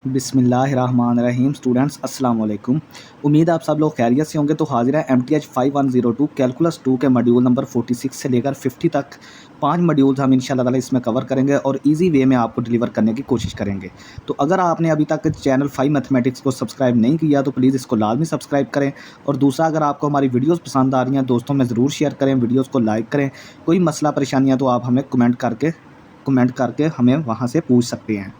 बिस्मिल्लाहिर्रहमानिर्रहीम। स्टूडेंट्स अस्सलाम वालेकुम। उम्मीद है आप सब लोग खैरियत से होंगे। तो हाजिर है MTH 5102 कैलकुलस 2 के मॉड्यूल नंबर 46 से लेकर 50 तक 5 मॉड्यूल्स हम इंशाल्लाह ताला इसमें कवर करेंगे और इजी वे में आपको डिलीवर करने की कोशिश करेंगे। तो अगर आपने अभी तक चैनल 5 मैथमेटिक्स को सब्सक्राइब नहीं किया तो प्लीज़ इसको लाजमी सब्सक्राइब करें। और दूसरा, अगर आपको हमारी वीडियोज़ पसंद आ रही हैं दोस्तों में ज़रूर शेयर करें, वीडियोज़ को लाइक करें। कोई मसला परेशानियाँ तो आप हमें कमेंट करके हमें वहाँ से पूछ सकते हैं।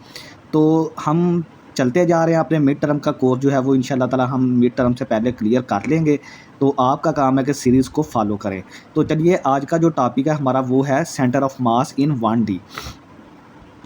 तो हम चलते जा रहे हैं। अपने मिड टर्म का कोर्स जो है वो इंशाल्लाह ताला हम मिड टर्म से पहले क्लियर कर लेंगे। तो आपका काम है कि सीरीज़ को फॉलो करें। तो चलिए, आज का जो टॉपिक है हमारा वो है centre of mass in 1D।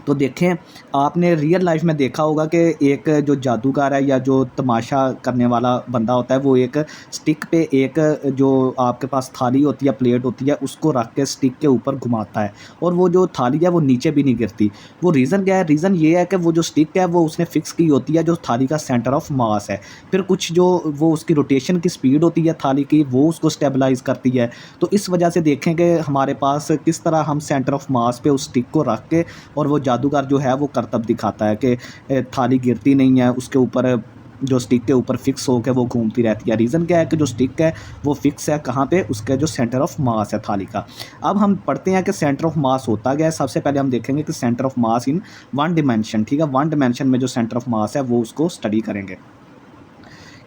तो देखें, आपने रियल लाइफ में देखा होगा कि एक जो जादूगर है या जो तमाशा करने वाला बंदा होता है वो एक स्टिक पे एक जो आपके पास थाली होती है, प्लेट होती है, उसको रख के स्टिक के ऊपर घुमाता है और वो जो थाली है वो नीचे भी नहीं गिरती। वो रीज़न क्या है? रीज़न ये है कि वो जो स्टिक है वो उसने फिक्स की होती है जो थाली का सेंटर ऑफ मास है। फिर कुछ जो वो उसकी रोटेशन की स्पीड होती है थाली की, वो उसको स्टेबलाइज़ करती है। तो इस वजह से देखें कि हमारे पास किस तरह हम सेंटर ऑफ मास पे उस स्टिक को रख के और वो जादूगर जो है वो करतब दिखाता है कि थाली गिरती नहीं है, उसके ऊपर जो स्टिक के ऊपर फिक्स होकर वो घूमती रहती है। रीज़न क्या है कि जो स्टिक है वो फिक्स है कहाँ पे? उसके जो सेंटर ऑफ मास है थाली का। अब हम पढ़ते हैं कि सेंटर ऑफ मास होता क्या है। सबसे पहले हम देखेंगे कि centre of mass in one dimension, ठीक है, वन डिमेंशन में जो सेंटर ऑफ मास है वो उसको स्टडी करेंगे।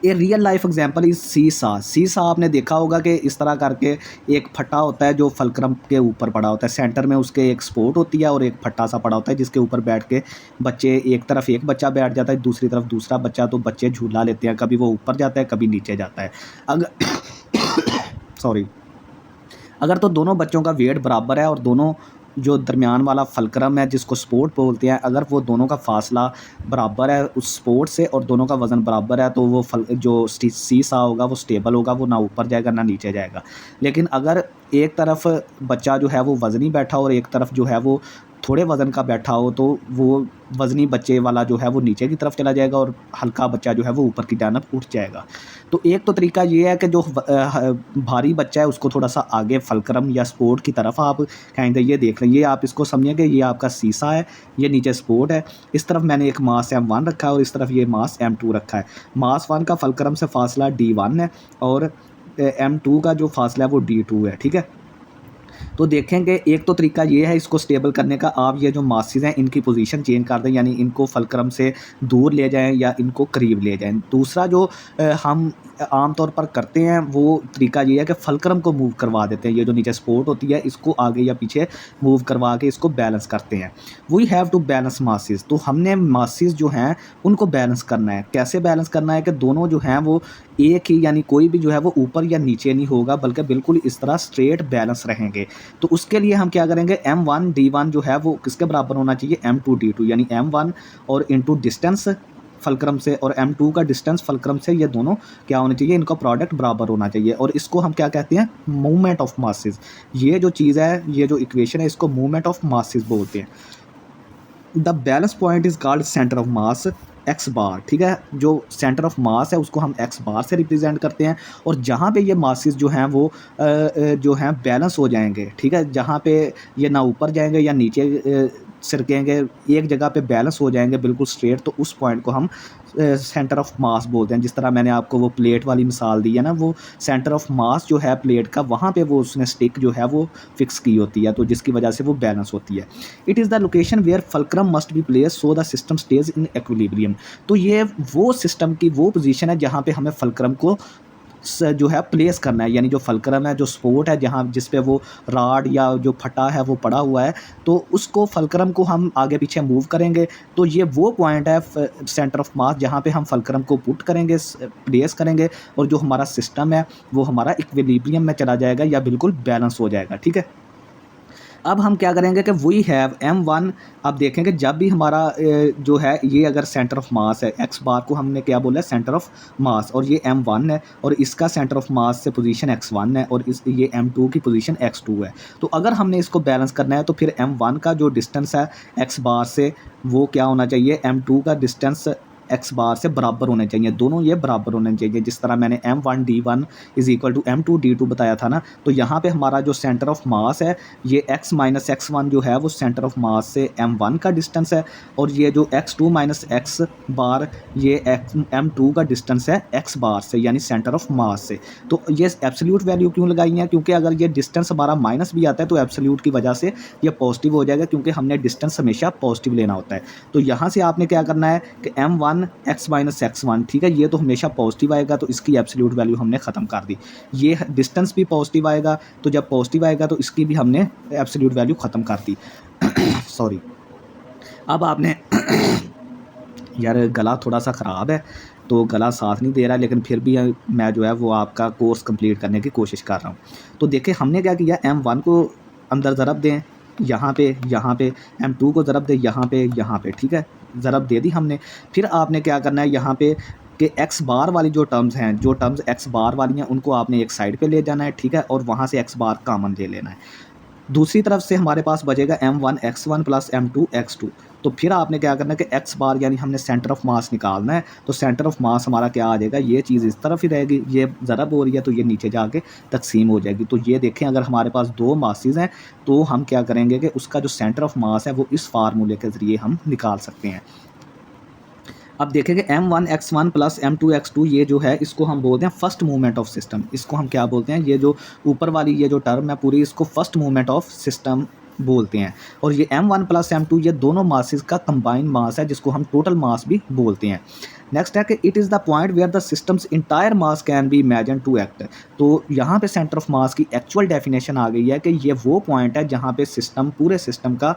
A real life example is सीसा। सीसा आपने देखा होगा कि इस तरह करके एक फट्टा होता है जो फलक्रम के ऊपर पड़ा होता है। सेंटर में उसके एक स्पोर्ट होती है और एक फट्टा सा पड़ा होता है जिसके ऊपर बैठ के बच्चे, एक तरफ एक बच्चा बैठ जाता है, दूसरी तरफ दूसरा बच्चा। तो बच्चे झूला लेते हैं, कभी वो ऊपर जाता है कभी नीचे जाता है। अगर सॉरी, अगर तो दोनों बच्चों का वेट बराबर है और दोनों जो दरमियान वाला फलक्रम है जिसको स्पोर्ट बोलते हैं, अगर वो दोनों का फासला बराबर है उस स्पोर्ट से और दोनों का वज़न बराबर है तो वो फल जो सीसा होगा वो स्टेबल होगा, वो ना ऊपर जाएगा ना नीचे जाएगा। लेकिन अगर एक तरफ बच्चा जो है वो वज़नी बैठा और एक तरफ जो है वो थोड़े वज़न का बैठा हो तो वो वज़नी बच्चे वाला जो है वो नीचे की तरफ चला जाएगा और हल्का बच्चा जो है वो ऊपर की जानब उठ जाएगा। तो एक तो तरीका ये है कि जो भारी बच्चा है उसको थोड़ा सा आगे फलक्रम या स्पोर्ट की तरफ आप कहेंगे। ये देख लें, ये आप इसको समझिए कि ये आपका सीसा है, ये नीचे स्पोर्ट है। इस तरफ मैंने एक मास M1 रखा है और इस तरफ ये मास M2 रखा है। मास 1 का फलक्रम से फासला D1 है और M2 का जो फासला है वो D2 है, ठीक है। तो देखेंगे, एक तो तरीका ये है इसको स्टेबल करने का, आप ये जो मासेस हैं इनकी पोजीशन चेंज कर दें, यानी इनको फलक्रम से दूर ले जाएं या इनको करीब ले जाएं। दूसरा जो हम आम तौर पर करते हैं वो तरीका ये है कि फलक्रम को मूव करवा देते हैं। ये जो नीचे सपोर्ट होती है इसको आगे या पीछे मूव करवा के इसको बैलेंस करते हैं। We have to balance masses. तो हमने मासेस जो हैं उनको बैलेंस करना है। कैसे बैलेंस करना है कि दोनों जो हैं वो एक ही, यानी कोई भी जो है वो ऊपर या नीचे नहीं होगा बल्कि बिल्कुल इस तरह स्ट्रेट बैलेंस रहेंगे। तो उसके लिए हम क्या करेंगे, M1 D1 जो है वो किसके बराबर होना चाहिए? M2 D2, यानी M1 और इंटू डिस्टेंस फलक्रम से और M2 का डिस्टेंस फलक्रम से, ये दोनों क्या होने चाहिए? इनका प्रोडक्ट बराबर होना चाहिए। और इसको हम क्या कहते हैं? Movement of masses. ये जो चीज़ है, ये जो इक्वेशन है, इसको मूवमेंट ऑफ मासेस बोलते हैं। The balance point is called centre of mass x bar, ठीक है। जो सेंटर ऑफ मास है उसको हम एक्स बार से रिप्रेजेंट करते हैं। और जहाँ पे ये मासेस जो हैं वो जो हैं बैलेंस हो जाएंगे, ठीक है, जहाँ पे ये ना ऊपर जाएंगे या नीचे सरकेंगे, एक जगह पे बैलेंस हो जाएंगे बिल्कुल स्ट्रेट, तो उस पॉइंट को हम सेंटर ऑफ मास बोलते हैं। जिस तरह मैंने आपको वो प्लेट वाली मिसाल दी है ना, वो सेंटर ऑफ मास जो है प्लेट का, वहाँ पे वो उसने स्टिक जो है वो फिक्स की होती है, तो जिसकी वजह से वो बैलेंस होती है। It is the location where fulcrum must be place so the system stage in equilibrium. तो ये वो सिस्टम की वो पोजीशन है जहाँ पे हमें फलक्रम को जो है प्लेस करना है। यानी जो फलक्रम है, जो सपोर्ट है, जहाँ जिस पे वो राड या जो फटा है वो पड़ा हुआ है, तो उसको फलक्रम को हम आगे पीछे मूव करेंगे। तो ये वो पॉइंट है सेंटर ऑफ मास जहाँ पे हम फलक्रम को पुट करेंगे, प्लेस करेंगे, और जो हमारा सिस्टम है वो हमारा इक्विलिब्रियम में चला जाएगा या बिल्कुल बैलेंस हो जाएगा, ठीक है। अब हम क्या करेंगे कि वी हैव M1। अब देखेंगे जब भी हमारा जो है ये अगर सेंटर ऑफ मास है, एक्स बार को हमने क्या बोला है? सेंटर ऑफ मास। और ये M1 है और इसका सेंटर ऑफ मास से पोजीशन x1 है और ये M2 की पोजीशन x2 है। तो अगर हमने इसको बैलेंस करना है तो फिर M1 का जो डिस्टेंस है एक्स बार से वो क्या होना चाहिए? M2 का डिस्टेंस एक्स बार से बराबर होने चाहिए, दोनों ये बराबर होने चाहिए। जिस तरह मैंने m1d1 is equal to m2d2 बताया था ना, तो यहाँ पे हमारा जो सेंटर ऑफ मास है ये x माइनस x1 जो है वो सेंटर ऑफ मास से m1 का डिस्टेंस है, और ये जो x2 माइनस x बार ये m2 का डिस्टेंस है x बार से, यानी सेंटर ऑफ मास से। तो ये एब्सोल्यूट वैल्यू क्यों लगाई है, क्योंकि अगर ये डिस्टेंस हमारा माइनस भी आता है तो एब्सोल्यूट की वजह से ये पॉजिटिव हो जाएगा, क्योंकि हमने डिस्टेंस हमेशा पॉजिटिव लेना होता है। तो यहाँ से आपने क्या करना है कि m1 x माइनस x1, ठीक है, ये तो हमेशा पॉजिटिव आएगा, तो इसकी एब्सोल्यूट वैल्यू हमने ख़त्म कर दी। ये डिस्टेंस भी पॉजिटिव आएगा, तो जब पॉजिटिव आएगा तो इसकी भी हमने एब्सोल्यूट वैल्यू ख़त्म कर दी। सॉरी, अब आपने यार गला थोड़ा सा ख़राब है तो गला साथ नहीं दे रहा है, लेकिन फिर भी मैं जो है वो आपका कोर्स कंप्लीट करने की कोशिश कर रहा हूँ। तो देखिए हमने क्या किया, m1 को अंदर ज़रब दें यहाँ पे, m2 को ज़रब दें यहाँ पे, ठीक है, ज़रब दे दी हमने। फिर आपने क्या करना है यहाँ पे कि x बार वाली जो टर्म्स हैं, जो टर्म्स x बार वाली हैं उनको आपने एक साइड पे ले जाना है, ठीक है, और वहाँ से x बार कॉमन ले लेना है। दूसरी तरफ से हमारे पास बचेगा m1 x1 plus m2 x2। तो फिर आपने क्या करना है कि x बार यानी हमने सेंटर ऑफ मास निकालना है, तो सेंटर ऑफ मास हमारा क्या आ जाएगा, ये चीज़ इस तरफ ही रहेगी, ये ज़रब हो रही है तो ये नीचे जाके तकसीम हो जाएगी। तो ये देखें अगर हमारे पास दो मासेस हैं तो हम क्या करेंगे कि उसका जो सेंटर ऑफ मास है वो इस फार्मूले के ज़रिए हम निकाल सकते हैं। अब देखेंगे m1 x1 plus m2 x2 ये जो है इसको हम बोलते हैं फर्स्ट मूवमेंट ऑफ सिस्टम। इसको हम क्या बोलते हैं, ये जो ऊपर वाली ये जो टर्म है पूरी, इसको फर्स्ट मूवमेंट ऑफ सिस्टम बोलते हैं। और ये m1 प्लस m2 ये दोनों मासेस का कंबाइंड मास है, जिसको हम टोटल मास भी बोलते हैं। नेक्स्ट है कि it is the point where the systems entire mass can be imagine to act. तो यहाँ पे सेंटर ऑफ मास की एक्चुअल डेफिनेशन आ गई है कि ये वो पॉइंट है जहाँ पे सिस्टम, पूरे सिस्टम का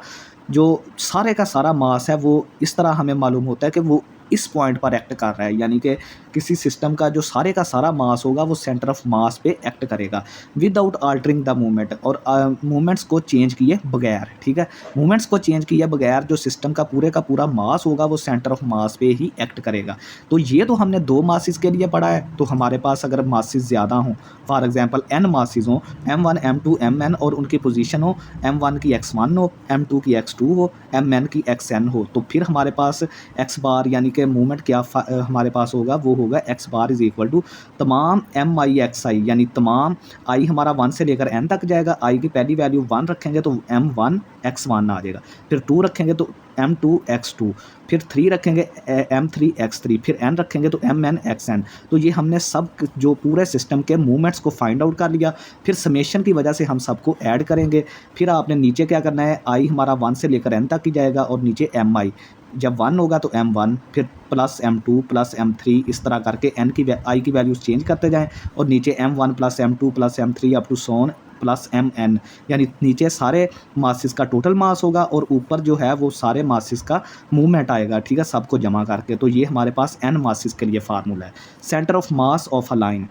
जो सारे का सारा मास है वो इस तरह हमें मालूम होता है कि वो इस पॉइंट पर एक्ट कर रहा है, यानी कि किसी सिस्टम का जो सारे का सारा मास होगा वो सेंटर ऑफ मास पे एक्ट करेगा विदाउट आल्टरिंग द मूवमेंट, और मूवमेंट्स को चेंज किए बगैर, ठीक है, मूवमेंट्स को चेंज किए बगैर जो सिस्टम का पूरा मास होगा वो सेंटर ऑफ मास पे ही एक्ट करेगा। तो ये तो हमने दो मासेस के लिए पढ़ा है। तो हमारे पास अगर मासेस ज़्यादा हों, फॉर एग्जांपल n मासेस हों, m1 m2 mn, और उनकी पोजीशन हो m1 की x1 हो, m2 की x2 हो, mn की xn हो, तो फिर हमारे पास x बार यानी कि मूवमेंट क्या हमारे पास होगा, वो होगा x bar is equal to तमाम mi xi, यानी तमाम i हमारा 1 से लेकर n तक जाएगा। i की पहली वैल्यू 1 रखेंगे तो m1 x1 आ जाएगा, फिर 2 रखेंगे तो m2 x2, फिर 3 रखेंगे m3 x3, फिर n रखेंगे तो mn xn। तो ये हमने सब जो पूरे सिस्टम के मूवमेंट्स को फाइंड आउट कर लिया। फिर समेशन की वजह से हम सबको ऐड करेंगे। फिर आपने नीचे क्या करना है, i हमारा 1 से लेकर n तक ही जाएगा, और नीचे mi जब 1 होगा तो m1, फिर प्लस m2 प्लस m3, इस तरह करके n की i की वैल्यूज़ चेंज करते जाएँ, और नीचे m1 plus m2 plus m3 up to सोन प्लस mn, यानी नीचे सारे मासेस का टोटल मास होगा और ऊपर जो है वो सारे मासेस का मूवमेंट आएगा, ठीक है, सबको जमा करके। तो ये हमारे पास n मासेस के लिए फार्मूला है। Centre of mass of a line,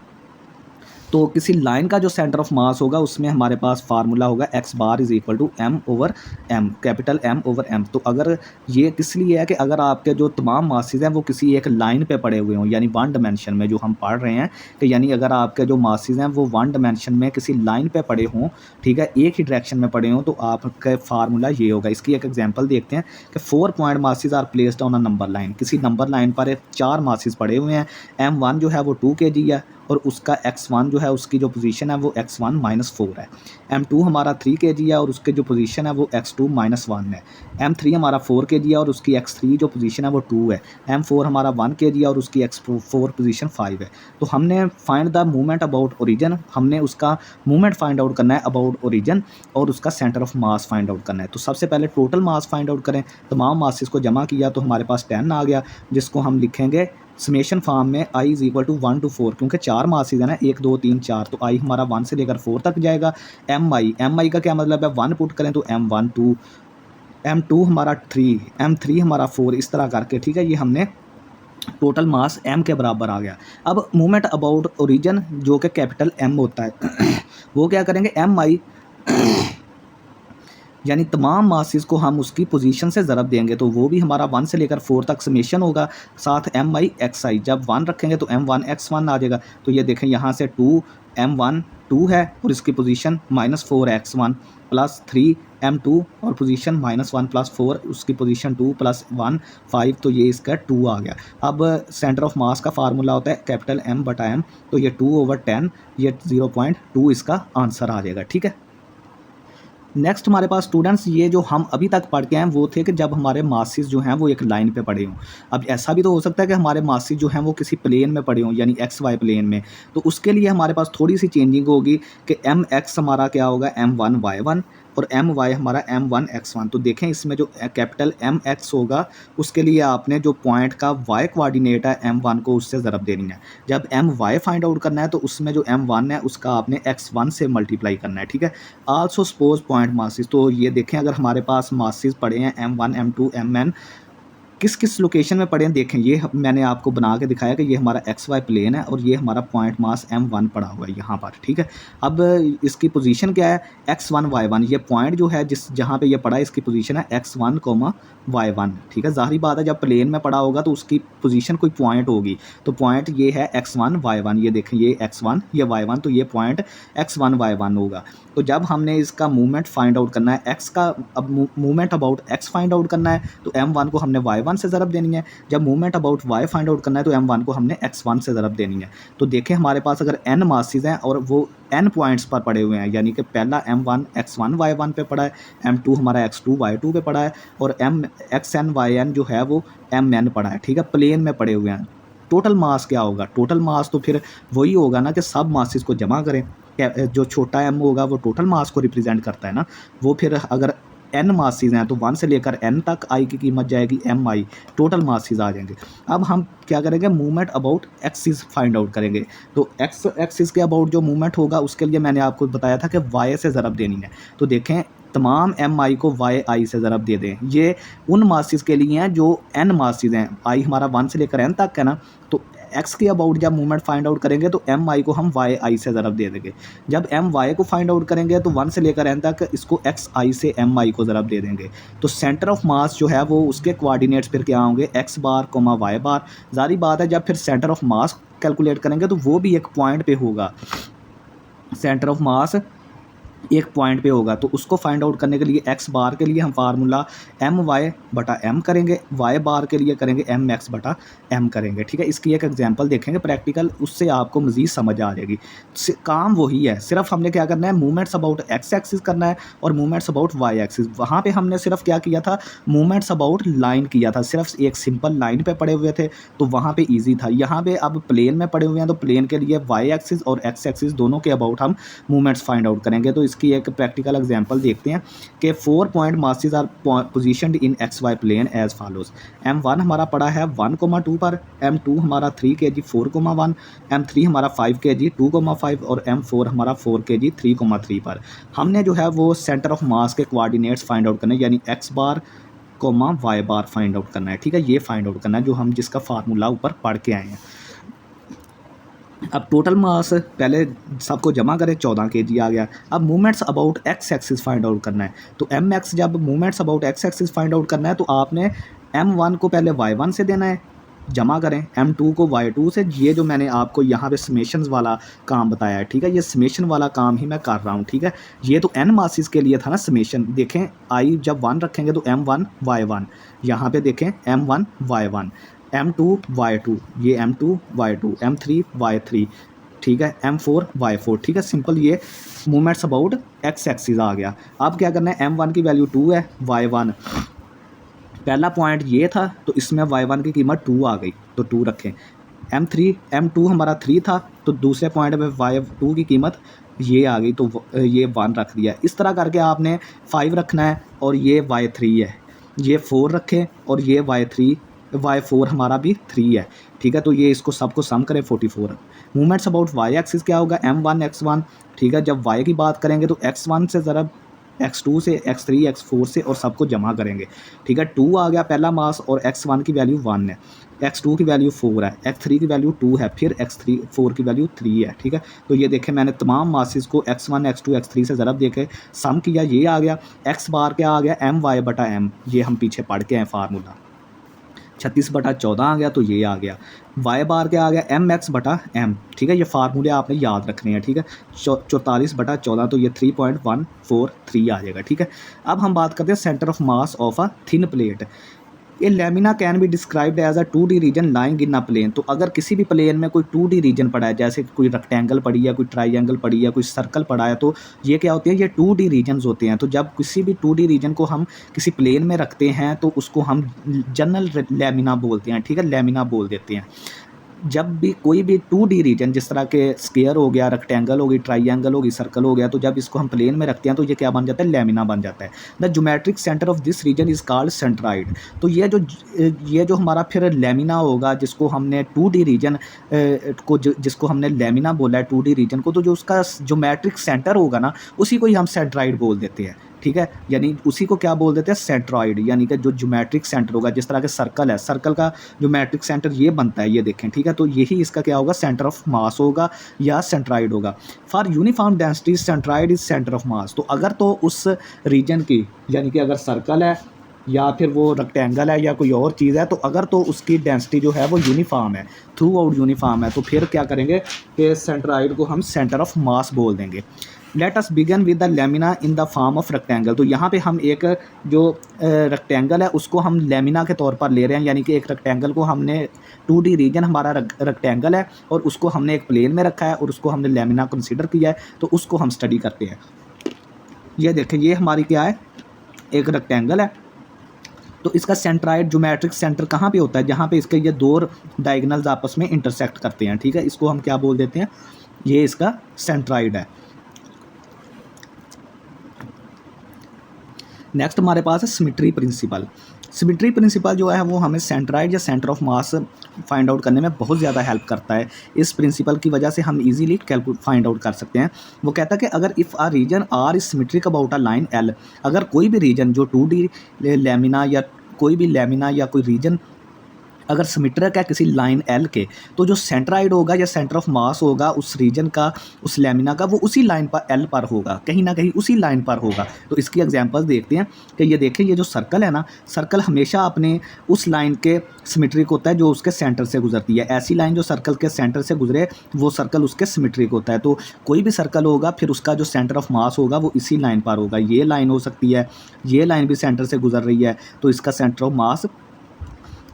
तो किसी लाइन का जो सेंटर ऑफ मास होगा उसमें हमारे पास फार्मूला होगा x bar is equal to m over m, capital M over m। तो अगर ये किस लिए है कि अगर आपके जो तमाम मासेस हैं वो किसी एक लाइन पे पड़े हुए हों, यानी वन डायमेंशन में, जो हम पढ़ रहे हैं कि यानी अगर आपके जो मासेस हैं वो वन डायमेंशन में किसी लाइन पे पड़े हों, ठीक है, एक ही डायरेक्शन में पड़े हों, तो आपका फार्मूला ये होगा। इसकी एक एग्जांपल देखते हैं कि 4 point masses are placed on a number line. किसी नंबर लाइन पर 4 मासेस पड़े हुए हैं, m1 जो है वो 2 kg है, और उसका x1 जो है उसकी जो पोजीशन है वो x1 माइनस 4 है, m2 हमारा 3 kg है और उसके जो पोजीशन है वो x2 माइनस 1 है, m3 हमारा 4 kg है और उसकी x3 जो पोजीशन है वो 2 है, m4 हमारा 1 kg है और उसकी x4 पोजीशन 5 है। तो हमने find the movement about origin, हमने उसका मूवमेंट फाइंड आउट करना है अबाउट ओरिजिन, और उसका centre of mass find out करना है। तो सबसे पहले टोटल मास फाइंड आउट करें, तमाम मासेस को जमा किया तो हमारे पास 10 आ गया, जिसको हम लिखेंगे समेशन फॉर्म में i is equal to 1 to 4, क्योंकि 4 मासेस है ना, 1 2 3 4, तो i हमारा 1 से लेकर 4 तक जाएगा। mi का क्या मतलब है, 1 पुट करें तो m1 2, m2 हमारा 3, m3 हमारा 4, इस तरह करके, ठीक है, ये हमने टोटल मास m के बराबर आ गया। अब मूवमेंट अबाउट ओरिजिन जो कि कैपिटल M होता है वो क्या करेंगे, mi यानी तमाम मासेस को हम उसकी पोजीशन से ज़रब देंगे, तो वो भी हमारा 1 से लेकर 4 तक समेशन होगा, साथ mi xi, जब 1 रखेंगे तो m1 x1 आ जाएगा। तो ये देखें यहाँ से 2 m1 2 है और इसकी पोजीशन -4 x1 प्लस 3 M2 और पोजीशन -1 + 4 उसकी पोजीशन 2 + 1 5, तो ये इसका 2 आ गया। अब सेंटर ऑफ मास का फार्मूला होता है कैपिटल M/M, तो ये 2/10, ये 0.2 इसका आंसर आ जाएगा। ठीक है। नेक्स्ट हमारे पास स्टूडेंट्स ये जो हम अभी तक पढ़ के आए वो थे कि जब हमारे मासेस जो हैं वो एक लाइन पे पड़े हों। अब ऐसा भी तो हो सकता है कि हमारे मासेस जो हैं वो किसी प्लेन में पड़े हों, यानी एक्स वाई प्लेन में। तो उसके लिए हमारे पास थोड़ी सी चेंजिंग होगी कि एम एक्स हमारा क्या होगा M1y1 और एम वाई हमारा M1x1। तो देखें इसमें जो कैपिटल एम एक्स होगा उसके लिए आपने जो पॉइंट का वाई कोऑर्डिनेट है M1 को उससे ज़रब देनी है। जब My फाइंड आउट करना है तो उसमें जो M1 है उसका आपने x1 से मल्टीप्लाई करना है। ठीक है। आल्सो सपोज पॉइंट मासेस, तो ये देखें अगर हमारे पास मासेस पड़े हैं M1 M2 Mn, किस किस लोकेशन में पड़े हैं देखें। ये मैंने आपको बना के दिखाया कि ये हमारा एक्स वाई प्लेन है और ये हमारा पॉइंट मास M1 पड़ा हुआ है यहाँ पर। ठीक है। अब इसकी पोजीशन क्या है x1 y1, ये पॉइंट जो है जहाँ पे ये पड़ा है इसकी पोजीशन है x1, y1। ठीक है। ज़ाहिर बात है जब प्लेन में पड़ा होगा तो उसकी पोजीशन कोई पॉइंट होगी, तो पॉइंट ये है x1 y1। ये देखें ये x1 ये y1, तो ये पॉइंट x1 y1 होगा। तो जब हमने इसका मूवमेंट फाइंड आउट करना है x का, अब movement about x find out करना है तो M1 को हमने y1 से ज़रब देनी है। जब movement about y find out करना है तो M1 को हमने x1 से ज़रब देनी है। तो देखें हमारे पास अगर n मासेस हैं और वो n पॉइंट्स पर पड़े हुए हैं, यानी कि पहला M1 x1 y1 पे पड़ा है, M2 हमारा x2 y2 पे पड़ा है और xn yn जो है वो mn पड़ा है। ठीक है। प्लेन में पड़े हुए हैं। टोटल मास क्या होगा? टोटल मास तो फिर वही होगा ना कि सब मासेस को जमा करें। जो छोटा m होगा वो टोटल मास को रिप्रेजेंट करता है ना। वो फिर अगर n मासेस हैं तो 1 से लेकर n तक i की कीमत जाएगी mi, टोटल मासेस आ जाएंगे। अब हम क्या करेंगे movement about axis find out करेंगे। तो एक्स एक्सिस के अबाउट जो मूवमेंट होगा उसके लिए मैंने आपको बताया था कि y से ज़रब देनी है। तो देखें तमाम mi को yi से ज़रब दे दें। ये उन मासेस के लिए हैं जो n मासेस हैं, i हमारा 1 से लेकर n तक है ना। तो x के अबाउट जब मूवमेंट फाइंड आउट करेंगे तो mi को हम yi से ज़रब दे देंगे। जब my को फाइंड आउट करेंगे तो 1 से लेकर n तक इसको xi से mi को ज़रब दे देंगे। तो सेंटर ऑफ मास जो है वो उसके कोऑर्डिनेट्स फिर क्या होंगे x बार, y बार। ज़ाहिर बात है जब फिर सेंटर ऑफ मास कैलकुलेट करेंगे तो वो भी एक पॉइंट पे होगा। सेंटर ऑफ मास एक पॉइंट पे होगा, तो उसको फाइंड आउट करने के लिए x बार के लिए हम फार्मूला my/m करेंगे, y बार के लिए करेंगे mx/m करेंगे। ठीक है। इसकी एक एग्जांपल देखेंगे प्रैक्टिकल, उससे आपको मज़ीद समझ आ जाएगी। काम वही है, सिर्फ हमने क्या करना है मूवमेंट्स अबाउट x एक्सिस करना है और मूवमेंट्स अबाउट y एक्सिस। वहाँ पे हमने सिर्फ क्या किया था मूवमेंट्स अबाउट लाइन किया था, सिर्फ एक सिंपल लाइन पे पड़े हुए थे तो वहाँ पे ईजी था। यहाँ पे अब प्लेन में पड़े हुए हैं तो प्लेन के लिए y एक्सिस और x एक्सिस दोनों के अबाउट हम मूवमेंट्स फाइंड आउट करेंगे। तो इसकी एक प्रैक्टिकल एग्जांपल देखते हैं कि 4 point masses are positioned in x y plane as follows. M1 हमारा पड़ा है 1,2 पर, M2 हमारा 3 kg 4,1, M3 हमारा 5 kg 2,5 और M4 हमारा 4 kg 3,3 पर। हमने जो है वो सेंटर ऑफ मास के कोऑर्डिनेट्स फाइंड आउट करने, यानी x बार y बार फाइंड आउट करना है। ठीक है। ये फाइंड आउट करना है जो हम जिसका फार्मूला ऊपर पढ़ के आए हैं। अब टोटल मास पहले सबको जमा करें, 14 kg आ गया। अब movements about x axis find out करना है। तो mx जब movements about x axis find out करना है तो आपने m1 को पहले y1 से देना है, जमा करें, m2 को y2 से। ये जो मैंने आपको यहाँ पे समेशंस वाला काम बताया है, ठीक है, ये समेशन वाला काम ही मैं कर रहा हूँ। ठीक है। ये तो n मासेस के लिए था ना समेशन। देखें i जब 1 रखेंगे तो m1 y1, यहाँ पे देखें m1 y1, m2 y2, ये m2 y2, m3 y3, ठीक है, m4 y4। ठीक है। सिंपल ये मूवमेंट्स अबाउट x एक्सिस आ गया। अब क्या करना है m1 की वैल्यू 2 है, y1 पहला पॉइंट ये था तो इसमें y1 की कीमत 2 आ गई तो 2 रखें। m2 हमारा 3 था तो दूसरे पॉइंट पे y2 की कीमत ये आ गई तो ये 1 रख दिया। इस तरह करके आपने 5 रखना है और ये y3 है, ये 4 रखें और ये y4 हमारा भी 3 है। ठीक है। तो ये इसको सबको सम करें 44। मूवमेंट्स अबाउट y एक्सिस क्या होगा m1 x1। ठीक है। जब y की बात करेंगे तो x1 से ज़रा x2 से x3 x4 से और सबको जमा करेंगे। ठीक है। 2 आ गया पहला मास और x1 की वैल्यू 1 है, x2 की वैल्यू 4 है, x3 की वैल्यू 2 है, फिर x4 की वैल्यू 3 है। ठीक है। तो ये देखें मैंने तमाम मासेस को x1 x2 x3 से ज़रब देके सम किया, ये आ गया। x बार क्या आ गया my/m, ये हम पीछे पढ़ के हैं फार्मूला। 36/14 आ गया, तो ये आ गया। वाई बार क्या आ गया, mx/m, ठीक है। ये फार्मूले आपने याद रखने हैं, ठीक है। 44/14, तो ये 3.143 आ जाएगा, ठीक है। अब हम बात करते हैं centre of mass of a thin plate. ये lamina can be described as a 2D region lying in a plane. तो अगर किसी भी प्लेन में कोई 2D रीजन पड़ा है, जैसे कोई रेक्टेंगल पड़ी है, कोई ट्राइंगल पड़ी है, कोई सर्कल पड़ा है, तो ये क्या होते हैं, ये 2D रीजन्स होते हैं। तो जब किसी भी 2D रीजन को हम किसी प्लेन में रखते हैं तो उसको हम जनरल लेमिना बोलते हैं, ठीक है, लेमिना बोल देते हैं। जब भी कोई भी 2D रीजन, जिस तरह के स्क्वायर हो गया, रेक्टेंगल हो गई, ट्राइंगल होगी, सर्कल हो गया, तो जब इसको हम प्लेन में रखते हैं तो ये क्या बन जाता है, लेमिना बन जाता है। The geometric centre of this region is called centroid. तो ये जो हमारा फिर लेमिना होगा, जिसको हमने 2D रीजन को जिसको हमने लेमिना बोला है 2D रीजन को, तो जो उसका ज्योमेट्रिक सेंटर होगा ना, उसी को ही हम सेंट्राइड बोल देते हैं, ठीक है। यानी उसी को क्या बोल देते हैं, सेंट्रॉइड। यानी कि जो ज्योमेट्रिक सेंटर होगा, जिस तरह के सर्कल है, सर्कल का ज्योमेट्रिक सेंटर ये बनता है, ये देखें, ठीक है। तो यही इसका क्या होगा, सेंटर ऑफ मास होगा या सेंट्राइड होगा। For uniform density centroid is centre of मास। तो अगर तो उस रीजन की, यानी कि अगर सर्कल है या फिर वो रेक्टेंगल है या कोई और चीज़ है, तो अगर तो उसकी डेंसिटी जो है वो यूनिफॉर्म है, थ्रू आउट यूनिफॉर्म है, तो फिर क्या करेंगे कि सेंट्राइड को हम सेंटर ऑफ मास बोल देंगे। Let us begin with the lamina in the form of rectangle. तो यहाँ पे हम एक जो रेक्टेंगल है उसको हम लेमिना के तौर पर ले रहे हैं। यानी कि एक रेक्टेंगल को हमने 2D रीजन हमारा रेक्टेंगल है और उसको हमने एक प्लेन में रखा है और उसको हमने लेमिना कंसीडर किया है, तो उसको हम स्टडी करते हैं। ये देखें, ये हमारी क्या है, एक रेक्टेंगल है। तो इसका सेंट्राइड ज्योमेट्रिक सेंटर कहाँ पे होता है, जहाँ पे इसके ये दो डायगोनल्स आपस में इंटरसेक्ट करते हैं, ठीक है। इसको हम क्या बोल देते हैं, ये इसका सेंट्राइड है। नेक्स्ट हमारे पास है सिमेट्री प्रिंसिपल। सिमेट्री प्रिंसिपल जो है वो हमें सेंट्राइड या centre of mass find out करने में बहुत ज़्यादा हेल्प करता है। इस प्रिंसिपल की वजह से हम इजीली फाइंड आउट कर सकते हैं। वो कहता है कि अगर if a region R is symmetric about a line L, अगर कोई भी रीजन जो 2D लेमिना या कोई भी लेमिना या कोई रीजन अगर सिमेट्रिक है किसी लाइन एल के, तो जो सेंट्राइड होगा या सेंटर ऑफ मास होगा उस रीजन का, उस लेमिना का, वो उसी लाइन पर एल पर होगा, कहीं ना कहीं उसी लाइन पर होगा। तो इसकी एग्जांपल देखते हैं कि ये देखें, ये जो सर्कल है ना, सर्कल हमेशा अपने उस लाइन के सिमेट्रिक होता है जो उसके सेंटर से गुजरती है। ऐसी लाइन जो सर्कल के सेंटर से गुजरे वो सर्कल उसके सिमेट्रिक होता है। तो कोई भी सर्कल होगा फिर उसका जो सेंटर ऑफ मास होगा वो इसी लाइन पर होगा। ये लाइन हो सकती है, ये लाइन भी सेंटर से गुजर रही है, तो इसका सेंटर ऑफ मास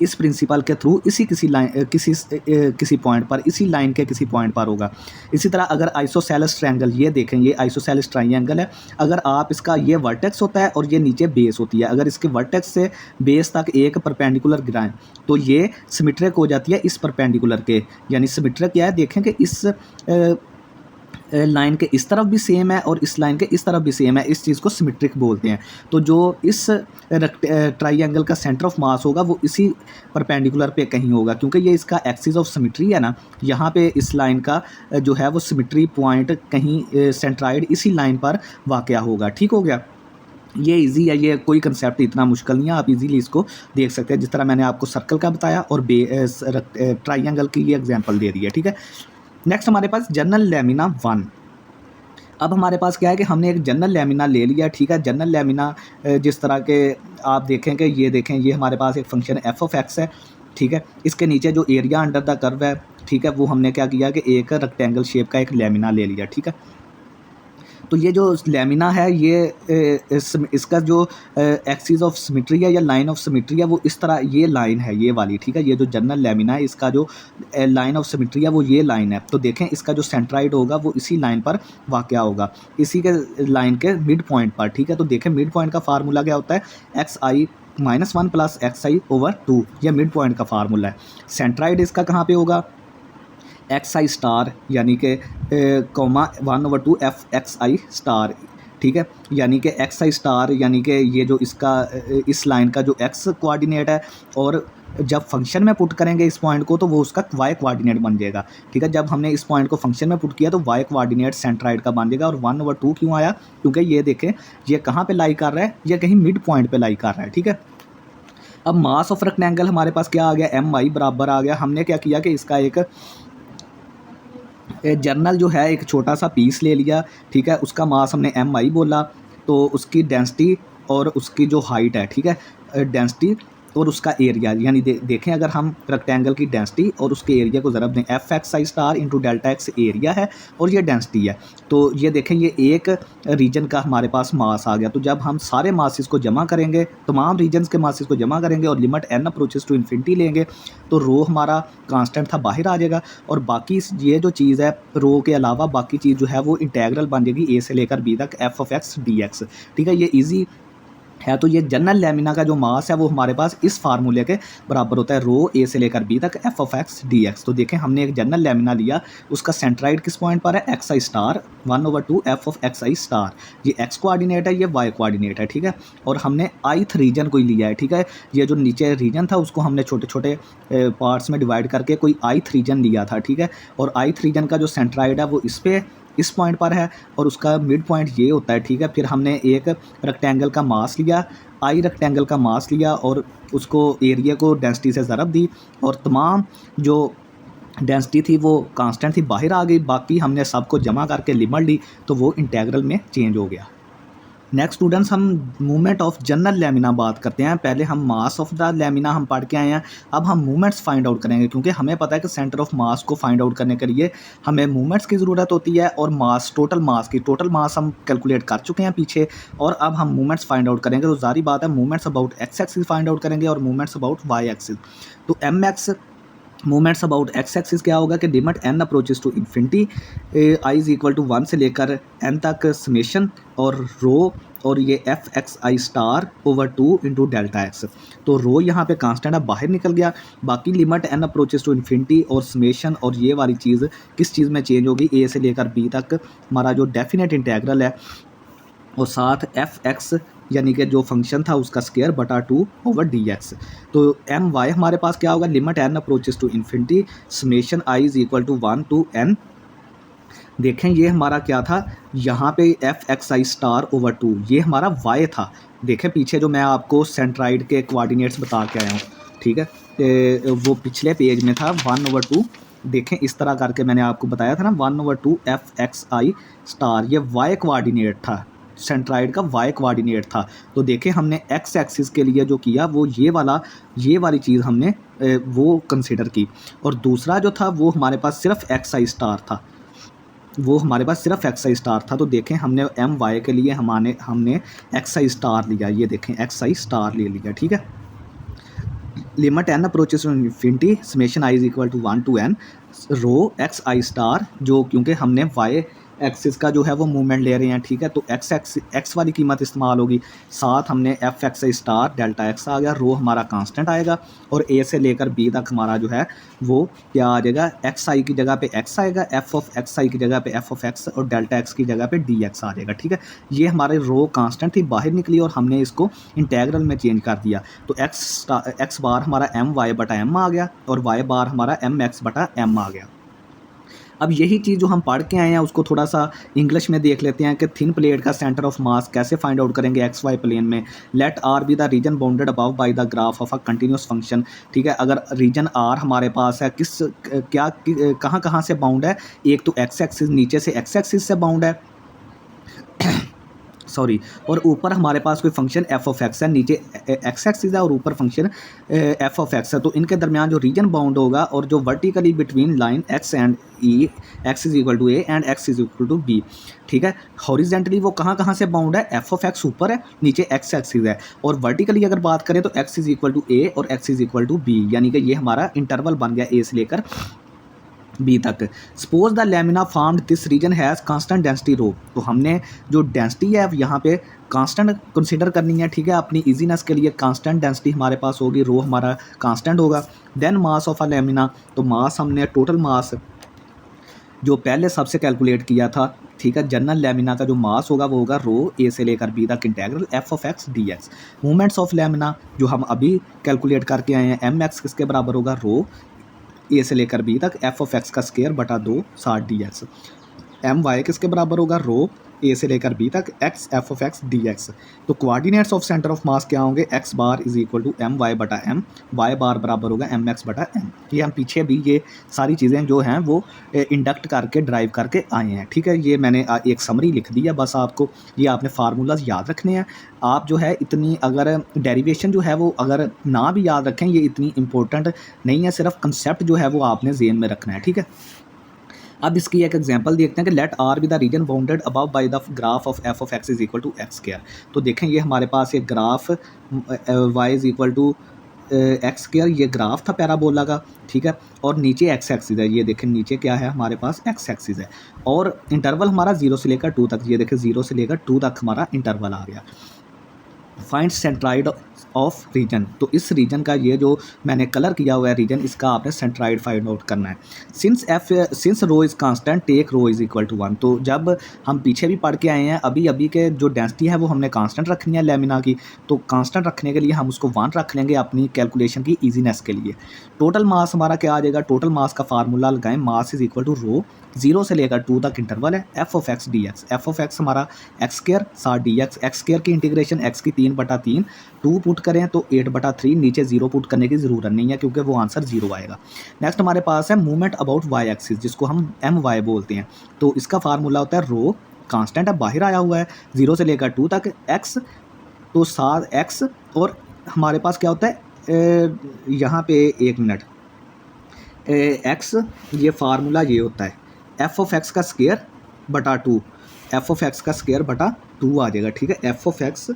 इस प्रिंसिपल के थ्रू किसी पॉइंट पर, इसी लाइन के किसी पॉइंट पर होगा। इसी तरह अगर आइसोसेलेस ट्रायंगल, ये देखें, ये आइसोसेलेस ट्रायंगल है। अगर आप इसका, ये वर्टेक्स होता है और ये नीचे बेस होती है, अगर इसके वर्टेक्स से बेस तक एक परपेंडिकुलर गिराएं तो ये सिमेट्रिक हो जाती है इस परपेंडिकुलर के। यानी सिमेट्रिक क्या है, देखें कि इस लाइन के इस तरफ भी सेम है और इस लाइन के इस तरफ भी सेम है, इस चीज़ को सिमेट्रिक बोलते हैं। तो जो इस ट्राइंगल का सेंटर ऑफ मास होगा वो इसी परपेंडिकुलर पे कहीं होगा, क्योंकि ये इसका एक्सिस ऑफ सिमेट्री है ना, यहाँ पे इस लाइन का जो है वो सिमेट्री पॉइंट कहीं सेंट्राइड इसी लाइन पर वाक़या होगा। ठीक हो गया, ये इजी है, ये कोई कंसेप्ट इतना मुश्किल नहीं है, आप इजीली इसको देख सकते हैं। जिस तरह मैंने आपको सर्कल का बताया और ट्राइंगल की ये एग्जांपल दे दी है, ठीक है। नेक्स्ट हमारे पास जनरल लेमिना 1। अब हमारे पास क्या है कि हमने एक जनरल लेमिना ले लिया, ठीक है। जनरल लेमिना जिस तरह के आप देखें कि ये देखें, ये हमारे पास एक फंक्शन एफ ऑफ एक्स है, ठीक है। इसके नीचे जो एरिया अंडर द कर्व है, ठीक है, वो हमने क्या किया कि एक रेक्टेंगल शेप का एक लेमिना ले लिया, ठीक है। तो ये जो लेमिना है, ये इसका जो एक्सिस ऑफ सिमेट्री है या लाइन ऑफ सिमेट्री है वो इस तरह, ये लाइन है ये वाली, ठीक है। ये जो जनरल लेमिना है इसका जो लाइन ऑफ सिमेट्री है वो ये लाइन है। तो देखें, इसका जो सेंट्राइड होगा वो इसी लाइन पर वाक़या होगा, इसी के लाइन के मिड पॉइंट पर, ठीक है। तो देखें, मिड पॉइंट का फार्मूला क्या होता है, xi-1 + xi/2, यह मिड पॉइंट का फार्मूला है। सेंट्राइड इसका कहाँ पे होगा, xi स्टार, यानी कि 1/2 fxi स्टार, ठीक है। यानी कि xi स्टार यानी कि ये जो इसका इस लाइन का जो x कोऑर्डिनेट है, और जब फंक्शन में पुट करेंगे इस पॉइंट को तो वो उसका y कोऑर्डिनेट बन जाएगा, ठीक है। जब हमने इस पॉइंट को फंक्शन में पुट किया तो y कोऑर्डिनेट सेंट्राइड का बन जाएगा। और 1/2 क्यों आया, क्योंकि ये देखें, ये कहाँ पे लाई कर रहा है, ये कहीं मिड पॉइंट पे लाई कर रहा है, ठीक है। अब मास ऑफ रेक्टेंगल हमारे पास क्या आ गया, mi बराबर आ गया। हमने क्या किया कि इसका एक जर्नल जो है एक छोटा सा पीस ले लिया, ठीक है। उसका मास हमने mi बोला, तो उसकी डेंसिटी और उसकी जो हाइट है, ठीक है, डेंसिटी और उसका एरिया, यानी देखें अगर हम रेक्टेंगल की डेंसिटी और उसके एरिया को ज़रब दें, f x i star into delta x area है और ये डेंसिटी है। तो ये देखें ये एक रीजन का हमारे पास मास आ गया। तो जब हम सारे मासेस को जमा करेंगे, तमाम रीजन्स के मासेस को जमा करेंगे और limit n approaches to infinity लेंगे, तो रो हमारा कांस्टेंट था बाहर आ जाएगा और बाकी ये जो चीज़ है रो के अलावा बाकी चीज़ जो है वो इंटेग्रल बन जाएगी ए से लेकर बी तक f of x d x. ठीक है, ये ईजी है। तो ये जनरल लैमिना का जो मास है वो हमारे पास इस फार्मूले के बराबर होता है, रो ए से लेकर बी तक f of x d x. तो देखें हमने एक जनरल लैमिना लिया, उसका सेंट्राइड किस पॉइंट पर है, x i star 1/2 F of x i star. ये एक्स कोऑर्डिनेट है, ये वाई कोऑर्डिनेट है। ठीक है, और हमने ith रीजन को ही लिया है। ठीक है, ये जो नीचे रीजन था उसको हमने छोटे छोटे पार्ट्स में डिवाइड करके कोई ith रीजन लिया था। ठीक है, और ith रीजन का जो सेंट्राइड है वो इस पॉइंट पर है और उसका मिड पॉइंट ये होता है। ठीक है, फिर हमने एक रेक्टेंगल का मास लिया, आई रेक्टेंगल का मास लिया और उसको एरिया को डेंसिटी से ज़रब दी और तमाम जो डेंसिटी थी वो कांस्टेंट थी बाहर आ गई, बाकी हमने सबको जमा करके लिमिट ली तो वो इंटेग्रल में चेंज हो गया। नेक्स्ट स्टूडेंट्स, हम मूवमेंट ऑफ जनरल लैमिना बात करते हैं। पहले हम मास ऑफ द लैमिना हम पढ़ के आए हैं, अब हम मूवमेंट्स फाइंड आउट करेंगे क्योंकि हमें पता है कि सेंटर ऑफ मास को फाइंड आउट करने के लिए हमें मूवमेंट्स की ज़रूरत होती है और मास, टोटल मास हम कैलकुलेट कर चुके हैं पीछे और अब हम मूवमेंट्स फाइंड आउट करेंगे। तो जारी बात है movements about x axis find out करेंगे और मूवमेंट्स अबाउट वाई एक्सिस। तो M x movements about x axis क्या होगा कि limit n approaches to infinity i is equal to 1 से लेकर n तक समेशन और रो और ये f x i star over 2 into delta x. तो रो यहाँ पे कांस्टेंट है, बाहर निकल गया, बाकी limit n approaches to infinity और समेशन और ये वाली चीज़ किस चीज़ में चेंज होगी, ए से लेकर बी तक हमारा जो डेफिनेट इंटेग्रल है और साथ एफ एक्स यानी कि जो फंक्शन था उसका स्क्वायर बटा 2 ओवर डी एक्स। तो एम वाई हमारे पास क्या होगा, limit n approaches to infinity summation i is equal to 1 to n। देखें ये हमारा क्या था, यहाँ पे F x i star over 2 ये हमारा y था। देखें पीछे जो मैं आपको सेंट्राइड के कोऑर्डिनेट्स बता के आया हूँ। ठीक है, वो पिछले पेज में था 1/2। देखें इस तरह करके मैंने आपको बताया था ना 1/2 एफ एक्स आई स्टार, ये y कोऑर्डिनेट था, सेंट्राइड का y कोऑर्डिनेट था। तो देखें हमने x एक्सिस के लिए जो किया वो ये वाली चीज़ हमने वो कंसिडर की और दूसरा जो था वो हमारे पास सिर्फ एक्स आई स्टार था, वो हमारे पास सिर्फ एक्स आई स्टार था। तो देखें हमने एम वाई के लिए हमने एक्स आई स्टार लिया, ये देखें एक्स आई स्टार ले लिया। ठीक है, limit n approaches to infinity summation i is equal to 1 to n rho x i star, जो क्योंकि हमने वाई एक्सिस का जो है वो मूवमेंट ले रहे हैं। ठीक है, तो एक्स वाली कीमत इस्तेमाल होगी, साथ हमने F x i star delta x आ गया, रो हमारा कांस्टेंट आएगा और ए से लेकर बी तक हमारा जो है वो क्या आ जाएगा, एक्स आई की जगह पे एक्स आएगा, एफ ऑफ एक्स आई की जगह पे एफ ऑफ एक्स और डेल्टा एक्स की जगह पे डी एक्स आ जाएगा। ठीक है, ये हमारे रो कांस्टेंट थी बाहर निकली और हमने इसको इंटेग्रल में चेंज कर दिया। तो एक्स बार हमारा एम वाई बटा एम आ गया और वाई बार हमारा एम एक्स बटा एम आ गया। अब यही चीज़ जो हम पढ़ के आए हैं उसको थोड़ा सा इंग्लिश में देख लेते हैं कि थिन प्लेट का सेंटर ऑफ मास कैसे फाइंड आउट करेंगे एक्स वाई प्लेन में। Let R be the region bounded above by the graph of a continuous function. ठीक है, अगर रीजन आर हमारे पास है कहाँ से बाउंड है, एक तो एक्स एक्सिस, नीचे से एक्स एक्सिस से बाउंड है सॉरी, और ऊपर हमारे पास कोई फंक्शन एफ ऑफ एक्स है, नीचे एक्स एक्सिस है और ऊपर फंक्शन एफ ऑफ एक्स है। तो इनके दरमियान जो रीजन बाउंड होगा और जो vertically between line x and e, x is equal to a and x is equal to b. ठीक है, हॉरिजेंटली वो कहाँ से बाउंड है, एफ ऑफ एक्स ऊपर है, नीचे एक्स एक्सिस है, और वर्टिकली अगर बात करें तो x is equal to a और x is equal to b, यानी कि ये हमारा इंटरवल बन गया ए से लेकर बी तक। Suppose the lamina formed this region has constant density rho. तो हमने जो डेंसिटी है यहाँ पे कांस्टेंट कंसीडर करनी है। ठीक है, अपनी इजीनेस के लिए कांस्टेंट डेंसिटी हमारे पास होगी, रो हमारा कांस्टेंट होगा। Then mass of a lamina, तो मास हमने टोटल मास जो पहले सबसे कैलकुलेट किया था। ठीक है, जनरल लैमिना का जो मास होगा वो होगा रो ए से लेकर बी तक integral F of x d x. Movements of lamina जो हम अभी कैलकुलेट करके आए हैं, एम एक्स किसके बराबर होगा, रो ए से लेकर बी तक एफ ऑफ एक्स का स्क्वायर बटा 2 60 डी एक्स। एम वाई किसके बराबर होगा, रो ए से लेकर बी तक x f of x d x. तो coordinates of centre of mass क्या होंगे, x bar is equal to m y बटा एम, वाई बार बराबर होगा एम एक्स बटा एम। ये हम पीछे भी ये सारी चीज़ें जो हैं वो इंडक्ट करके ड्राइव करके आए हैं, ठीक है। ये मैंने एक समरी लिख दी है बस आपको, ये आपने फार्मूलाज याद रखने हैं। आप जो है इतनी अगर डेरिवेशन जो है वो अगर ना भी याद रखें, ये इतनी इंपॉर्टेंट नहीं है, सिर्फ कंसेप्ट जो है वो आपने ज़हन में रखना है, ठीक है। अब इसकी एक एग्जांपल देखते हैं कि let R be the region bounded above by the graph of f of x is equal to x square. तो देखें ये हमारे पास एक graph y is equal to x square, ये ग्राफ था पैराबोला का, ठीक है। और नीचे एक्स एक्सिस है, ये देखें नीचे क्या है हमारे पास एक्स एक्सिस है, और इंटरवल हमारा 0 से लेकर 2 तक, ये देखें 0 से लेकर 2 तक हमारा इंटरवल आ गया। फाइंड सेंट्राइड ऑफ रीजन, तो इस रीजन का ये जो मैंने कलर किया हुआ है रीजन, इसका आपने सेंट्राइड फाइंड आउट करना है। Since rho is constant take rho is equal to 1। तो जब हम पीछे भी पढ़ के आए हैं, अभी के जो डेंसिटी है वो हमने कांस्टेंट रखनी है लेमिना की, तो कांस्टेंट रखने के लिए हम उसको 1 रख लेंगे अपनी कैलकुलेशन की ईजीनेस के लिए। टोटल मास हमारा क्या आ जाएगा, टोटल मास का फार्मूला लगाएं, मास इज इक्वल टू रो 0 से लेकर 2 तक इंटरवल है, F of x d x, f of x हमारा एक्स स्क्वायर साथ डी एक्स, एक्स स्क्वायर की इंटीग्रेशन एक्स की 3/3, 2 पुट करें तो 8/3, नीचे 0 पुट करने की ज़रूरत नहीं है क्योंकि वो आंसर 0 आएगा। नेक्स्ट हमारे पास है मूवमेंट अबाउट वाई एक्सिस, जिसको हम एम वाई बोलते हैं। तो इसका फार्मूला होता है रो कांस्टेंट है, बाहर आया हुआ है 0 से लेकर 2 तक एक्स, तो साथ एक्स, और हमारे पास क्या होता है यहाँ पे 1 मिनट, एक्स, ये फार्मूला ये होता है एफ ऑफ एक्स का स्क्वायर बटा 2, एफ ऑफ एक्स का स्क्वायर बटा 2 आ जाएगा, ठीक है। एफ ऑफ एक्स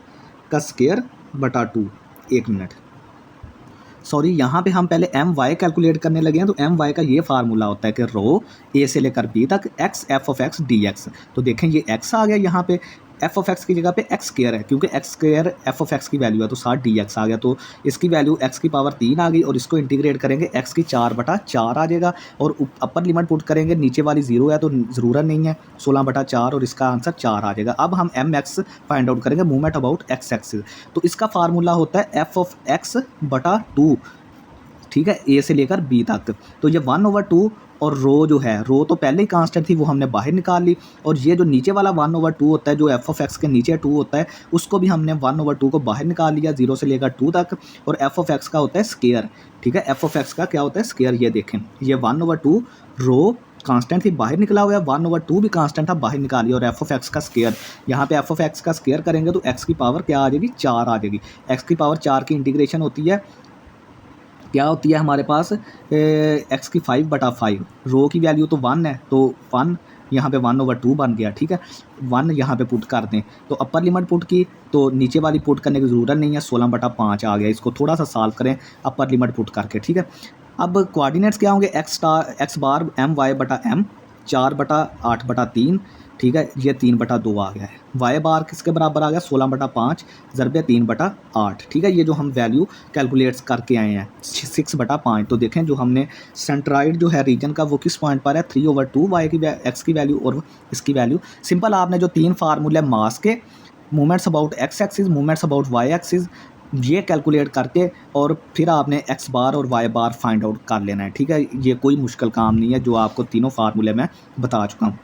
का स्क्वायर बटा 2, 1 मिनट, सॉरी यहाँ पे हम पहले एम वाई कैलकुलेट करने लगे हैं। तो एम वाई का ये फार्मूला होता है कि रो ए से लेकर बी तक x f of x d x. तो देखें ये एक्स आ गया, यहाँ पे एफ ऑफ एक्स की जगह पे एक्स स्क्वायर है, क्योंकि x square F of x की वैल्यू है, तो साथ डी एक्स आ गया, तो इसकी वैल्यू एक्स की पावर 3 आ गई, और इसको इंटीग्रेट करेंगे एक्स की 4/4 आ जाएगा, और अपर लिमिट पुट करेंगे, नीचे वाली 0 है तो ज़रूरत नहीं है, 16/4, और इसका आंसर 4 आ जाएगा। अब हम एम एक्स फाइंड आउट करेंगे, मूवमेंट अबाउट एक्स एक्सिस। तो इसका फार्मूला होता है एफ ऑफ एक्स बटा 2, ठीक है, ए से लेकर बी तक। तो ये 1/2, और रो जो है, रो तो पहले ही कांस्टेंट थी वो हमने बाहर निकाल ली, और ये जो नीचे वाला 1/2 होता है, जो एफ ऑफ एक्स के नीचे 2 होता है, उसको भी हमने 1/2 को बाहर निकाल लिया 0 से लेकर 2 तक। और एफ ऑफ एक्स का होता है स्क्वायर, ठीक है, एफ ऑफ एक्स का क्या होता है स्क्वायर। ये देखें ये 1/2 रो कांस्टेंट थी बाहर निकला हुआ है, 1/2 भी कांस्टेंट था बाहर निकालिए, और एफ ऑफ एक्स का स्क्वायर, यहाँ पे एफ ऑफ एक्स का स्क्वायर करेंगे तो एक्स की पावर क्या आ जाएगी, 4 आ जाएगी। एक्स की पावर 4 की इंटीग्रेशन होती है, क्या होती है हमारे पास एक्स की 5/5, रो की वैल्यू तो 1 है, तो 1 यहाँ पे 1/2 बन गया, ठीक है। 1 यहाँ पे पुट कर दें, तो अपर लिमिट पुट की, तो नीचे वाली पुट करने की ज़रूरत नहीं है, 16/5 आ गया। इसको थोड़ा सा सॉल्व करें अपर लिमिट पुट करके, ठीक है। अब कोऑर्डिनेट्स क्या होंगे, एक्स बार एम वाई बटा एम, 4/8/3, ठीक है, ये 3/2 आ गया है। वाई बार किसके बराबर आ गया, 16/5 ज़रबे 3/8, ठीक है। ये जो हम वैल्यू कैलकुलेट्स करके आए हैं 6/5। तो देखें जो हमने सेंट्राइड जो है रीजन का वो किस पॉइंट पर है, 3/2 वाई की एक्स की वैल्यू और इसकी वैल्यू। सिंपल आपने जो 3 फार्मूले मास के, movements about x axis, movements about y axis, ये कैलकुलेट करके और फिर आपने एक्स बार और वाई बार फाइंड आउट कर लेना है, ठीक है। ये कोई मुश्किल काम नहीं है, जो आपको तीनों फार्मूले में बता चुका हूँ।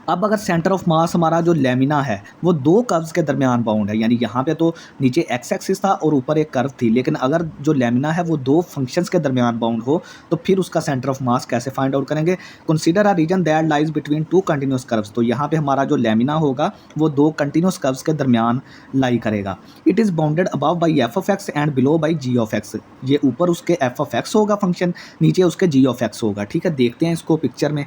अब अगर सेंटर ऑफ मास हमारा जो लेमिना है वो 2 कर्व्स के दरमियान बाउंड है, यानी यहाँ पे तो नीचे एक्स एक्सिस था और ऊपर एक कर्व थी, लेकिन अगर जो लेमिना है वो 2 फंक्शंस के दरमियान बाउंड हो, तो फिर उसका सेंटर ऑफ मास कैसे फाइंड आउट करेंगे। Consider a region that lies between 2 continuous curves. तो यहाँ पे हमारा जो लेमिना होगा वो 2 कंटिन्यूस कर्व्स के दरमियान लाई करेगा। It is bounded above by f of x and below by g of x. ये ऊपर उसके एफ ऑफ एक्स होगा फंक्शन, नीचे उसके जी ऑफ एक्स होगा, ठीक है। देखते हैं इसको पिक्चर में,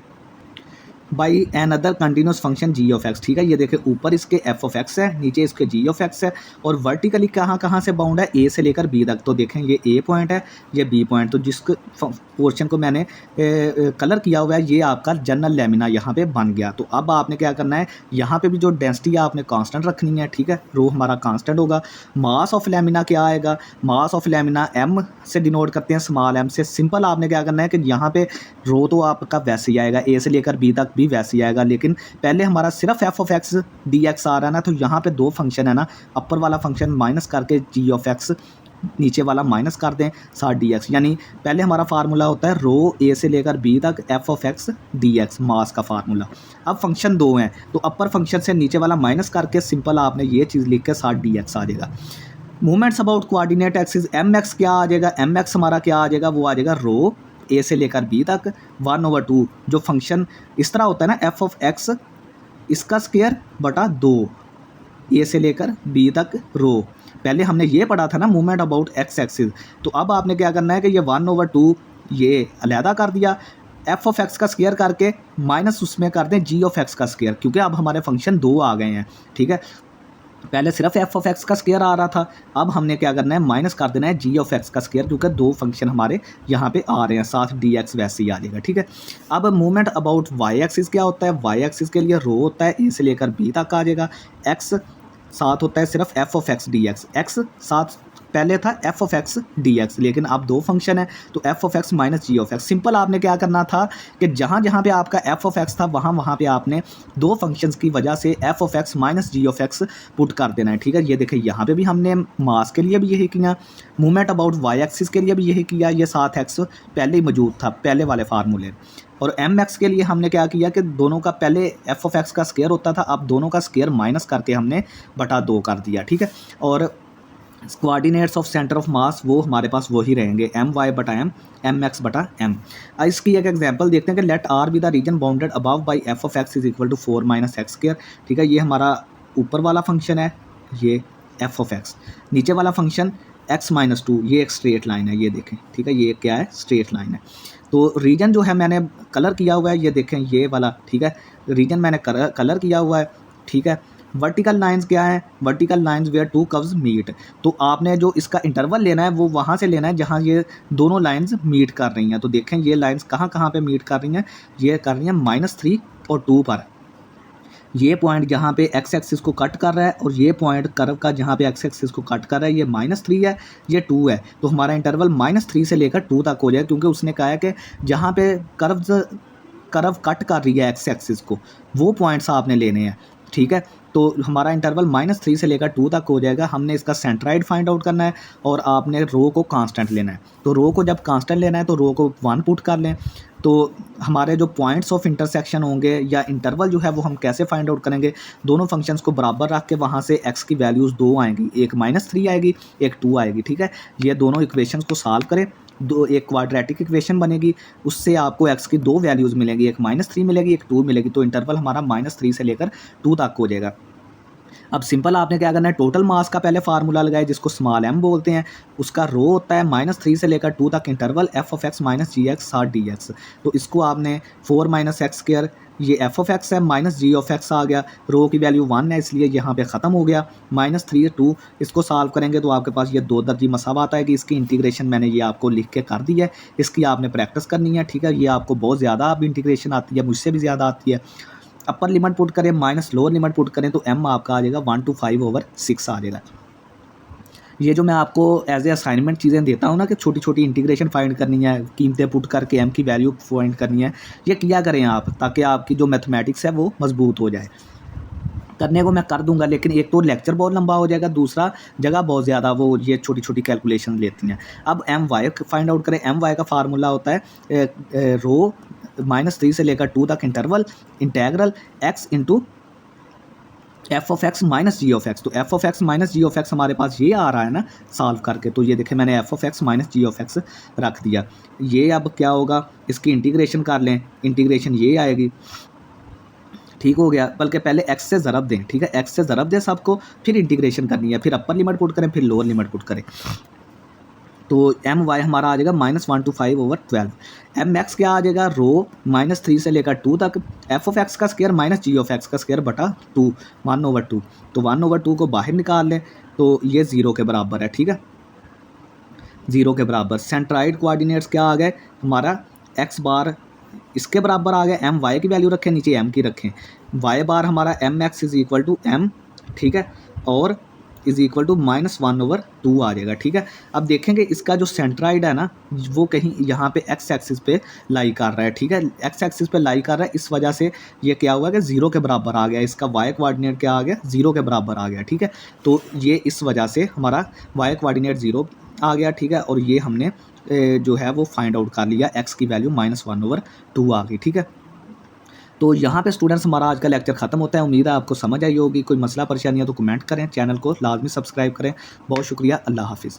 by another continuous function g of x, ठीक है। ये देखें ऊपर इसके एफ ऑफ एक्स है, नीचे इसके जी ऑफ एक्स है, और वर्टिकली कहाँ से बाउंड है, ए से लेकर बी तक। तो देखें ये ए पॉइंट है, ये बी पॉइंट, तो जिस पोर्शन को मैंने कलर किया हुआ है ये आपका जनरल लेमिना यहाँ पे बन गया। तो अब आपने क्या करना है, यहाँ पे भी जो डेंसिटी है आपने कांस्टेंट रखनी है, ठीक है, रो हमारा कांस्टेंट होगा। मास ऑफ लेमिना क्या आएगा, मास ऑफ लेमिना एम से डिनोट करते हैं, स्मॉल एम से। सिंपल आपने क्या करना है कि यहाँ पे रो तो आपका वैसे ही आएगा, ए से लेकर बी तक भी वैसे ही आएगा, लेकिन पहले हमारा सिर्फ f of x d x आ रहा है ना, तो यहाँ पे 2 फंक्शन है ना, अपर वाला फंक्शन माइनस करके जी ऑफ एक्स नीचे वाला माइनस कर दें 60 dx, यानी पहले हमारा फार्मूला होता है रो ए से लेकर बी तक f of x d x mass का फार्मूला। अब फंक्शन दो हैं तो अपर फंक्शन से नीचे वाला माइनस करके सिंपल आपने ये चीज़ लिख के 60 dx आ जाएगा। Movements about coordinate axis M x क्या आ जाएगा, एम एक्स हमारा क्या आ जाएगा, वो आ जाएगा रो ए से लेकर बी तक 1/2 जो फंक्शन इस तरह होता है ना एफ ऑफ एक्स इसका स्क्वायर बटा 2 ए से लेकर बी तक रो। पहले हमने ये पढ़ा था ना मूवमेंट अबाउट एक्स एक्सिस, तो अब आपने क्या करना है कि ये 1/2 ये अलहदा कर दिया, एफ ऑफ एक्स का स्क्वायर करके माइनस उसमें कर दें जी ऑफ एक्स का स्क्वायर, क्योंकि अब हमारे फंक्शन दो आ गए हैं। ठीक है, पहले सिर्फ एफ ऑफ एक्स का स्क्वायर आ रहा था, अब हमने क्या करना है माइनस कर देना है जी ऑफ एक्स का स्क्वायर, क्योंकि दो फंक्शन हमारे यहाँ पे आ रहे हैं साथ, डी एक्स वैसे ही आ जाएगा। ठीक है, अब मूवमेंट अबाउट वाई एक्सिस क्या होता है, वाई एक्सिस के लिए रो होता है ए से लेकर बी तक आ जाएगा, एक्स साथ होता है सिर्फ f of x d x, x साथ पहले था f of x d x, लेकिन अब दो फंक्शन है तो f of x minus g of x. Simple आपने क्या करना था कि जहाँ जहाँ पे आपका एफ ऑफ एक्स था वहाँ वहाँ पे आपने दो फंक्शंस की वजह से f of x minus g of x put कर देना है। ठीक है, ये देखिए यहाँ पे भी हमने मास के लिए भी यही किया, मूवमेंट अबाउट वाई एक्सिस के लिए भी यही किया, ये साथ एक्स पहले ही मौजूद था पहले वाले फार्मूले। और एम एक्स के लिए हमने क्या किया कि दोनों का पहले एफ ऑफ एक्स का स्क्वायर होता था, अब दोनों का स्क्वायर माइनस करके हमने बटा 2 कर दिया। ठीक है, और coordinates of centre of mass वो हमारे पास वही रहेंगे एम वाई बटा एम एक्स बटा एम। इसकी एक एग्जांपल देखते हैं कि let R be the region bounded above by f of x is equal to 4 minus x square. ठीक है, ये हमारा ऊपर वाला फंक्शन है, ये एफ ऑफ एक्स, नीचे वाला फंक्शन एक्स माइनस 2, ये एक स्ट्रेट लाइन है, ये देखें। ठीक है, ये क्या है, स्ट्रेट लाइन है। तो रीजन जो है मैंने कलर किया हुआ है, ये देखें ये वाला। ठीक है, रीजन मैंने कलर किया हुआ है। ठीक है, वर्टिकल लाइंस क्या है, vertical lines where two curves meet, तो आपने जो इसका इंटरवल लेना है वो वहाँ से लेना है जहाँ ये दोनों लाइंस मीट कर रही हैं। तो देखें ये लाइंस कहाँ कहाँ पे मीट कर रही हैं, ये कर रही हैं -3 और 2 पर। ये पॉइंट जहाँ पे एक्स एक्सिस को कट कर रहा है और ये पॉइंट कर्व का जहाँ पे एक्स एक्सिस को कट कर रहा है, ये -3 है, ये 2 है, तो हमारा इंटरवल -3 से लेकर 2 तक हो जाए, क्योंकि उसने कहा है कि जहाँ पे कर्व कट कर रही है एक्स एक्सिस को वो पॉइंट्स आपने लेने हैं। ठीक है, तो हमारा इंटरवल -3 से लेकर 2 तक हो जाएगा। हमने इसका सेंट्राइड फाइंड आउट करना है और आपने रो को कांस्टेंट लेना है। तो रो को जब कांस्टेंट लेना है तो रो को 1 पुट कर लें। तो हमारे जो पॉइंट्स ऑफ इंटरसेक्शन होंगे या इंटरवल जो है वो हम कैसे फाइंड आउट करेंगे, दोनों फंक्शंस को बराबर रख के वहाँ से एक्स की वैल्यूज़ 2 आएंगी, एक -3 आएगी, एक 2 आएगी। ठीक है, ये दोनों इक्वेशंस को सॉल्व करें, एक क्वाड्रेटिक इक्वेशन बनेगी, उससे आपको एक्स की 2 वैल्यूज़ मिलेंगी, एक -3 मिलेगी, एक 2 मिलेगी, तो इंटरवल हमारा -3 से लेकर 2 तक हो जाएगा। अब सिंपल आपने क्या करना है, टोटल मास का पहले फार्मूला लगाए जिसको स्मॉल m बोलते हैं, उसका रो होता है -3 से लेकर 2 तक interval f of x minus g x साथ डी एक्स। तो इसको आपने 4 माइनस एक्स स्क्वायर, ये एफ ऑफ एक्स है, माइनस जी ऑफ एक्स आ गया, रो की वैल्यू 1 है इसलिए यहाँ पे ख़त्म हो गया, -3 2। इसको सॉल्व करेंगे तो आपके पास ये 2 दर्जी मसावात आएगी। इसकी इंटीग्रेशन मैंने ये आपको लिख के कर दी है, इसकी आपने प्रैक्टिस करनी है। ठीक है, ये आपको बहुत ज़्यादा अब इंटीग्रेशन आती है, मुझसे भी ज़्यादा आती है। अपर लिमिट पुट करें माइनस लोअर लिमिट पुट करें तो m आपका आ जाएगा 1 to 5/6 आ जाएगा। ये जो मैं आपको एज ए असाइनमेंट चीज़ें देता हूँ ना कि छोटी छोटी इंटीग्रेशन फाइंड करनी है, कीमतें पुट करके m की वैल्यू फाइंड करनी है, ये किया करें आप, ताकि आपकी जो मैथमेटिक्स है वो मजबूत हो जाए। करने को मैं कर दूंगा, लेकिन एक तो लेक्चर बहुत लंबा हो जाएगा, दूसरा जगह बहुत ज़्यादा वो ये छोटी छोटी कैलकुलेशन लेती हैं। अब my फाइंड आउट करें। my का फार्मूला होता है रो -3 से लेकर 2 तक interval integral x into f of x minus g of x. तो f of x minus g of x हमारे पास ये आ रहा है ना सॉल्व करके, तो ये देखें मैंने f of x minus g of x रख दिया। ये अब क्या होगा, इसकी इंटीग्रेशन कर लें, इंटीग्रेशन ये आएगी, ठीक हो गया। बल्कि पहले एक्स से ज़रब दें, ठीक है, एक्स से ज़रब दें सबको, फिर इंटीग्रेशन करनी है, फिर अपर लिमिट पुट करें, फिर लोअर लिमिट पुट करें। तो एम वाई हमारा आ जाएगा -1 to 5/12। एम एक्स क्या आ जाएगा, रो -3 से लेकर 2 तक एफ ऑफ एक्स का square minus g of x का स्क्वायर बटा 2 1/2। तो 1/2 को बाहर निकाल लें तो ये 0 के बराबर है। ठीक है, 0 के बराबर। सेंट्राइड कोऑर्डिनेट्स क्या आ गए हमारा, एक्स बार इसके बराबर आ गया, एम वाई की वैल्यू रखें, नीचे एम की रखें, वाई बार हमारा M x is equal to M, ठीक है, और इज़ इक्वल टू -1/2 आ जाएगा। ठीक है, अब देखेंगे इसका जो सेंट्राइड है ना वो कहीं यहाँ पे एक्स एक्सिस पे लाई कर रहा है। ठीक है, एक्स एक्सिस पे लाई कर रहा है, इस वजह से ये क्या हुआ कि 0 के बराबर आ गया, इसका वाई कोऑर्डिनेट क्या आ गया, 0 के बराबर आ गया। ठीक है, तो ये इस वजह से हमारा वाई कोऑर्डिनेट 0 आ गया, ठीक है। और ये हमने जो है वो फाइंड आउट कर लिया, x की वैल्यू -1/2 आ गई, ठीक है। तो यहाँ पे स्टूडेंट्स हमारा आज का लेक्चर खत्म होता है। उम्मीद है आपको समझ आई होगी। कोई मसला परेशानी है तो कमेंट करें, चैनल को लाजमी सब्सक्राइब करें। बहुत शुक्रिया, अल्लाह हाफिज़।